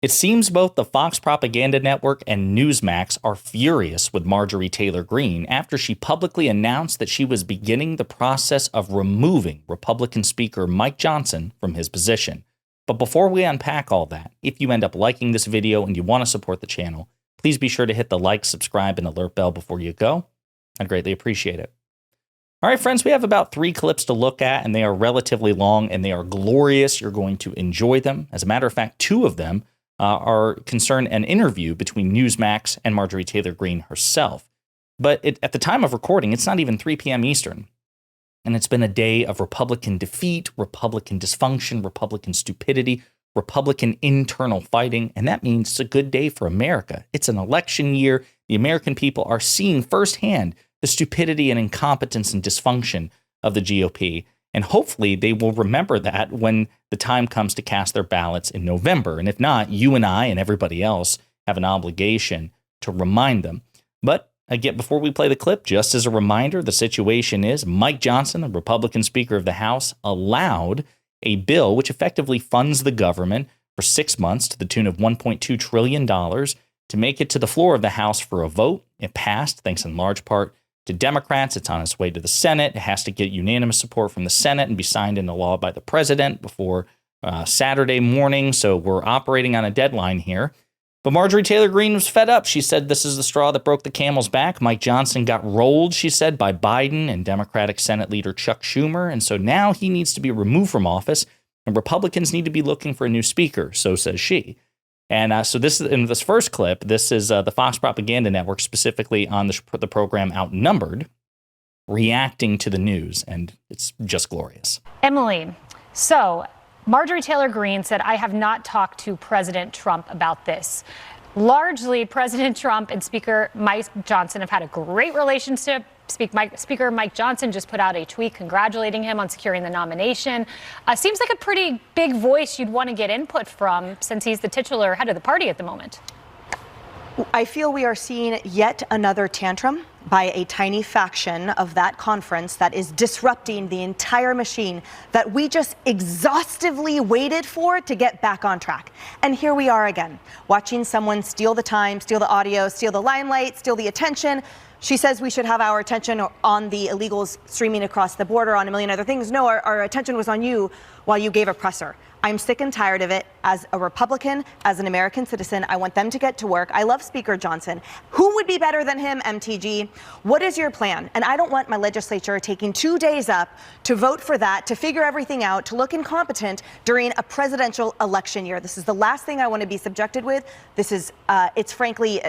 It seems both the Fox Propaganda Network and Newsmax are furious with Marjorie Taylor Greene after she publicly announced that she was beginning the process of removing Republican Speaker Mike Johnson from his position. But before we unpack all that, if you end up liking this video and you want to support the channel, please be sure to hit the like, subscribe, and alert bell before you go. I'd greatly appreciate it. All right, friends, we have about 3 clips to look at, and they are relatively long, and they are glorious. You're going to enjoy them. As a matter of fact, 2 of them are concern an interview between Newsmax and Marjorie Taylor Greene herself. But at the time of recording, it's not even 3 p.m. Eastern. And it's been a day of Republican defeat, Republican dysfunction, Republican stupidity, Republican internal fighting. And that means it's a good day for America. It's an election year. The American people are seeing firsthand the stupidity and incompetence and dysfunction of the GOP. And hopefully they will remember that when the time comes to cast their ballots in November. And if not, you and I and everybody else have an obligation to remind them. But again, before we play the clip, just as a reminder, the situation is Mike Johnson, the Republican Speaker of the House, allowed a bill which effectively funds the government for 6 months to the tune of $1.2 trillion to make it to the floor of the House for a vote. It passed, thanks in large part to Democrats. It's on its way to the Senate. It has to get unanimous support from the Senate and be signed into law by the president before Saturday morning. So we're operating on a deadline here. But Marjorie Taylor Greene was fed up. She said this is the straw that broke the camel's back. Mike Johnson got rolled, she said, by Biden and Democratic Senate leader Chuck Schumer. And so now he needs to be removed from office and Republicans need to be looking for a new speaker. So says she. And so this is in this first clip. This is the Fox Propaganda Network, specifically on the program Outnumbered, reacting to the news. And it's just glorious. Emily, so Marjorie Taylor Greene said, I have not talked to President Trump about this. Largely, President Trump and Speaker Mike Johnson have had a great relationship. Speaker Mike Johnson just put out a tweet congratulating him on securing the nomination. Seems like a pretty big voice you'd want to get input from since he's the titular head of the party at the moment. I feel we are seeing yet another tantrum by a tiny faction of that conference that is disrupting the entire machine that we just exhaustively waited for to get back on track. And here we are again, watching someone steal the time, steal the audio, steal the limelight, steal the attention. She says we should have our attention on the illegals streaming across the border, on a million other things. No, our attention was on you while you gave a presser. I'm sick and tired of it. As a Republican, as an American citizen, I want them to get to work. I love Speaker Johnson. Who would be better than him, MTG? What is your plan? And I don't want my legislature taking 2 days up to vote for that, to figure everything out, to look incompetent during a presidential election year. This is the last thing I want to be subjected with. This is, it's frankly,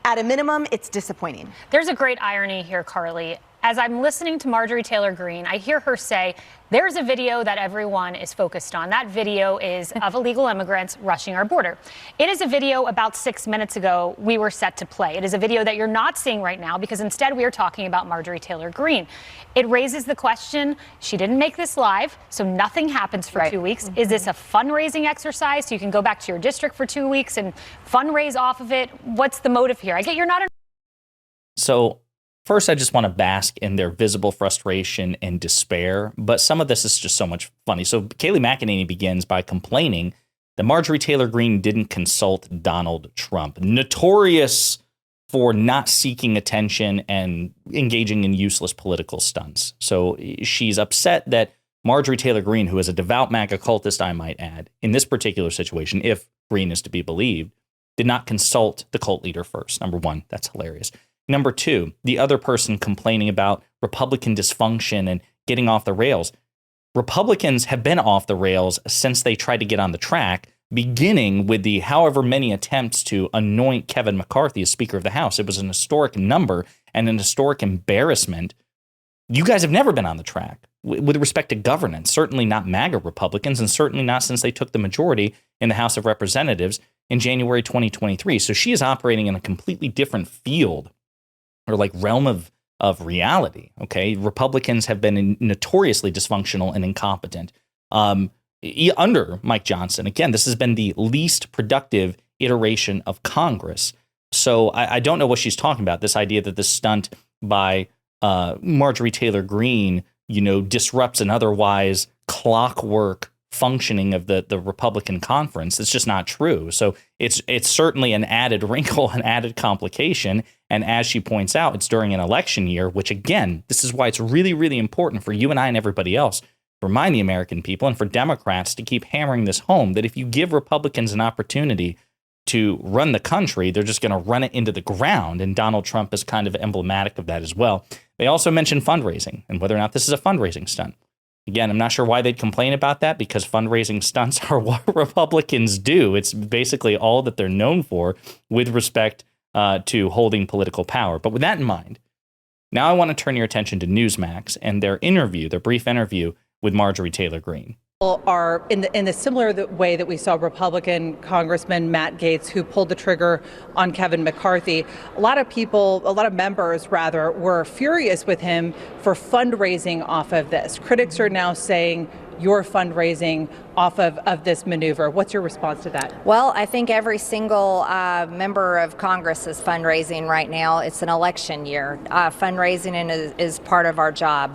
at a minimum, it's disappointing. There's a great irony here, Carly. As I'm listening to Marjorie Taylor Greene, I hear her say, there's a video that everyone is focused on. That video is of illegal immigrants rushing our border. It is a video about 6 minutes ago we were set to play. It is a video that you're not seeing right now because instead we are talking about Marjorie Taylor Greene. It raises the question, she didn't make this live, so nothing happens for 2 weeks. Is this a fundraising exercise so you can go back to your district for 2 weeks and fundraise off of it? What's the motive here? I get you're not. So first, I just want to bask in their visible frustration and despair, but some of this is just so much funny. So Kayleigh McEnany begins by complaining that Marjorie Taylor Greene didn't consult Donald Trump, notorious for not seeking attention and engaging in useless political stunts. So she's upset that Marjorie Taylor Greene, who is a devout MAGA cultist, I might add, in this particular situation, if Greene is to be believed, did not consult the cult leader first. Number one, that's hilarious. Number two, the other person complaining about Republican dysfunction and getting off the rails. Republicans have been off the rails since they tried to get on the track, beginning with the however many attempts to anoint Kevin McCarthy as Speaker of the House. It was an historic number and an historic embarrassment. You guys have never been on the track with respect to governance, certainly not MAGA Republicans, and certainly not since they took the majority in the House of Representatives in January 2023. So she is operating in a completely different field or like realm of reality. Okay. Republicans have been notoriously dysfunctional and incompetent under Mike Johnson. Again, this has been the least productive iteration of Congress. So I don't know what she's talking about. This idea that this stunt by Marjorie Taylor Greene, disrupts an otherwise clockwork functioning of the Republican conference. It's just not true. So it's certainly an added wrinkle, an added complication. And as she points out, it's during an election year, which again, this is why it's really, really important for you and I and everybody else to remind the American people and for Democrats to keep hammering this home, that if you give Republicans an opportunity to run the country, they're just going to run it into the ground. And Donald Trump is kind of emblematic of that as well. They also mentioned fundraising and whether or not this is a fundraising stunt. Again, I'm not sure why they'd complain about that, because fundraising stunts are what Republicans do. It's basically all that they're known for with respect to holding political power. But with that in mind, now I want to turn your attention to Newsmax and their brief interview with Marjorie Taylor Greene. Are in the similar way that we saw Republican Congressman Matt Gaetz, who pulled the trigger on Kevin McCarthy. A lot of members were furious with him for fundraising off of this. Critics are now saying you're fundraising off of this maneuver. What's your response to that? Well, I think every single member of Congress is fundraising right now. It's an election year. Fundraising is part of our job.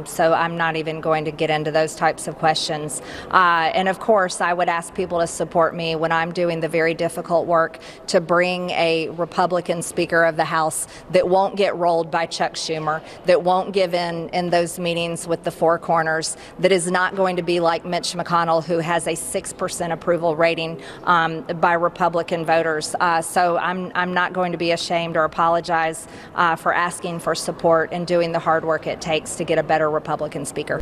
So I'm not even going to get into those types of questions. And of course, I would ask people to support me when I'm doing the very difficult work to bring a Republican Speaker of the House that won't get rolled by Chuck Schumer, that won't give in those meetings with the four corners, that is not going to be like Mitch McConnell, who has a 6% approval rating by Republican voters. So I'm not going to be ashamed or apologize for asking for support and doing the hard work it takes to get a better Republican speaker.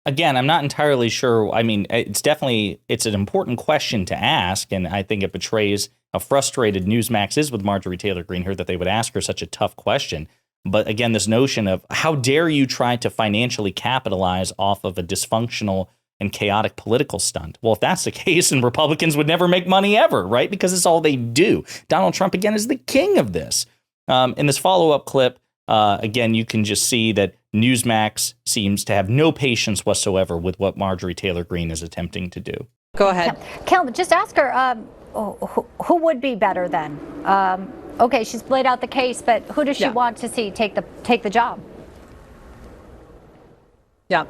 Again, I'm not entirely sure. I mean, it's an important question to ask, and I think it betrays how frustrated Newsmax is with Marjorie Taylor Greene here that they would ask her such a tough question. But again, this notion of how dare you try to financially capitalize off of a dysfunctional and chaotic political stunt. Well, if that's the case, then Republicans would never make money ever, right? Because it's all they do. Donald Trump, again, is the king of this. In this follow-up clip, again, you can just see that Newsmax seems to have no patience whatsoever with what Marjorie Taylor Greene is attempting to do. Go ahead. Kel, just ask her, who would be better then? Okay, she's laid out the case, but who does she want to see take the job? Yeah.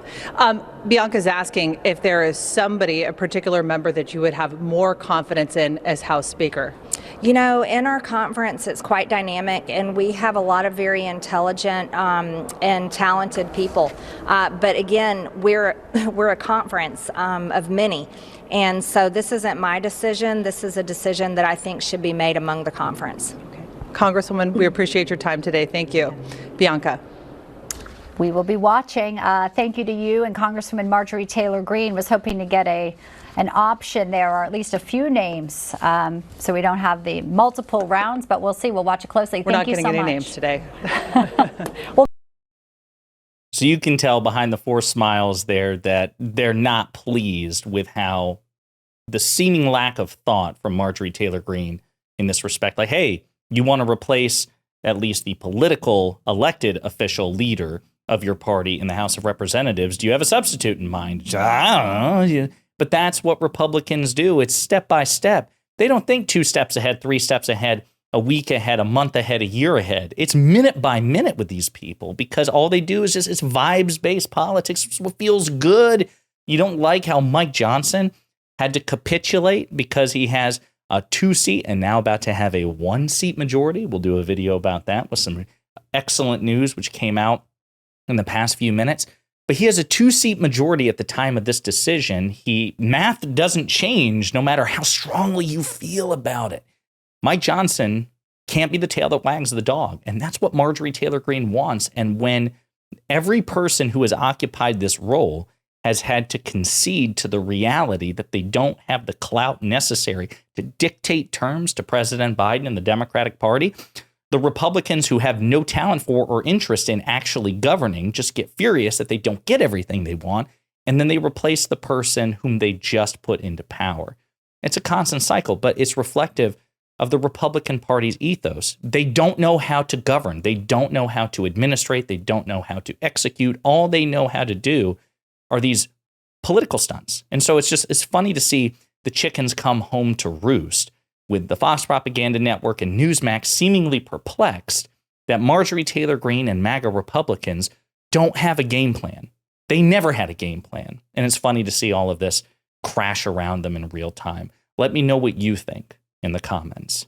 Bianca's asking if there is a particular member that you would have more confidence in as House Speaker. You know, in our conference, it's quite dynamic, and we have a lot of very intelligent and talented people. But again, we're a conference of many. And so this isn't my decision. This is a decision that I think should be made among the conference. Okay. Congresswoman, we appreciate your time today. Thank you. Bianca. We will be watching. Thank you to you. And Congresswoman Marjorie Taylor Greene was hoping to get an option there, or at least a few names, so we don't have the multiple rounds, but we'll see. We'll watch it closely. We're Thank you so much. not getting any names today. So you can tell behind the four smiles there that they're not pleased with how the seeming lack of thought from Marjorie Taylor Greene in this respect. Like, hey, you want to replace at least the political elected official leader of your party in the House of Representatives. Do you have a substitute in mind? I don't know. But that's what Republicans do. It's step by step. They don't think 2 steps ahead, 3 steps ahead, a week ahead, a month ahead, a year ahead. It's minute by minute with these people, because all they do is it's vibes-based politics. It's what feels good. You don't like how Mike Johnson had to capitulate because he has a 2-seat and now about to have a 1-seat majority. We'll do a video about that with some excellent news which came out in the past few minutes. But he has a 2-seat majority at the time of this decision. Math doesn't change no matter how strongly you feel about it. Mike Johnson can't be the tail that wags the dog. And that's what Marjorie Taylor Greene wants. And when every person who has occupied this role has had to concede to the reality that they don't have the clout necessary to dictate terms to President Biden and the Democratic Party, the Republicans who have no talent for or interest in actually governing just get furious that they don't get everything they want, and then they replace the person whom they just put into power. It's a constant cycle, but it's reflective of the Republican Party's ethos. They don't know how to govern. They don't know how to administrate. They don't know how to execute. All they know how to do are these political stunts. And so it's funny to see the chickens come home to roost, with the Fox Propaganda Network and Newsmax seemingly perplexed that Marjorie Taylor Greene and MAGA Republicans don't have a game plan. They never had a game plan. And it's funny to see all of this crash around them in real time. Let me know what you think in the comments.